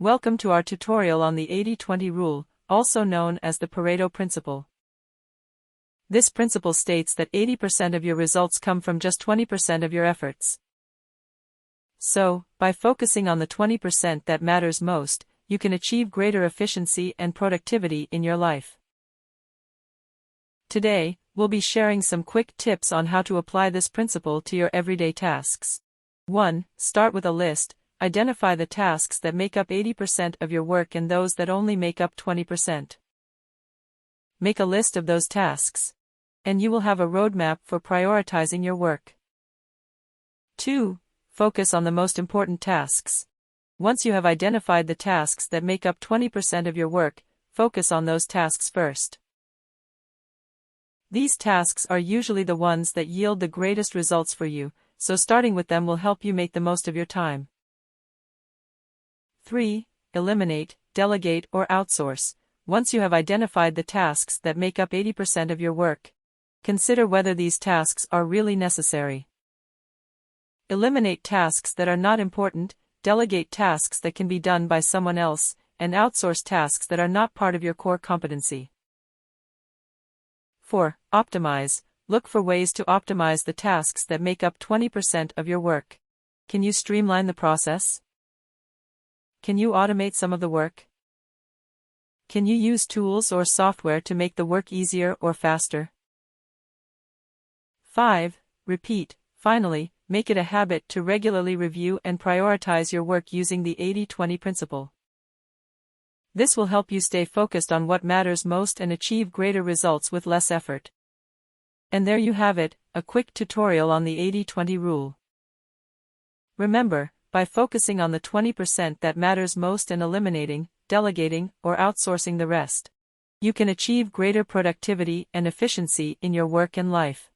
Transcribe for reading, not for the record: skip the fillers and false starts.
Welcome to our tutorial on the 80-20 rule, also known as the Pareto Principle. This principle states that 80% of your results come from just 20% of your efforts. So, by focusing on the 20% that matters most, you can achieve greater efficiency and productivity in your life. Today, we'll be sharing some quick tips on how to apply this principle to your everyday tasks. 1. Start with a list. Identify the tasks that make up 80% of your work and those that only make up 20%. Make a list of those tasks, and you will have a roadmap for prioritizing your work. 2. Focus on the most important tasks. Once you have identified the tasks that make up 20% of your work, focus on those tasks first. These tasks are usually the ones that yield the greatest results for you, so starting with them will help you make the most of your time. 3. Eliminate, delegate or outsource. Once you have identified the tasks that make up 80% of your work, consider whether these tasks are really necessary. Eliminate tasks that are not important, delegate tasks that can be done by someone else, and outsource tasks that are not part of your core competency. 4. Optimize. Look for ways to optimize the tasks that make up 20% of your work. Can you streamline the process? Can you automate some of the work? Can you use tools or software to make the work easier or faster? 5. Repeat. Finally, make it a habit to regularly review and prioritize your work using the 80-20 principle. This will help you stay focused on what matters most and achieve greater results with less effort. And there you have it, a quick tutorial on the 80-20 rule. Remember, by focusing on the 20% that matters most and eliminating, delegating, or outsourcing the rest, you can achieve greater productivity and efficiency in your work and life.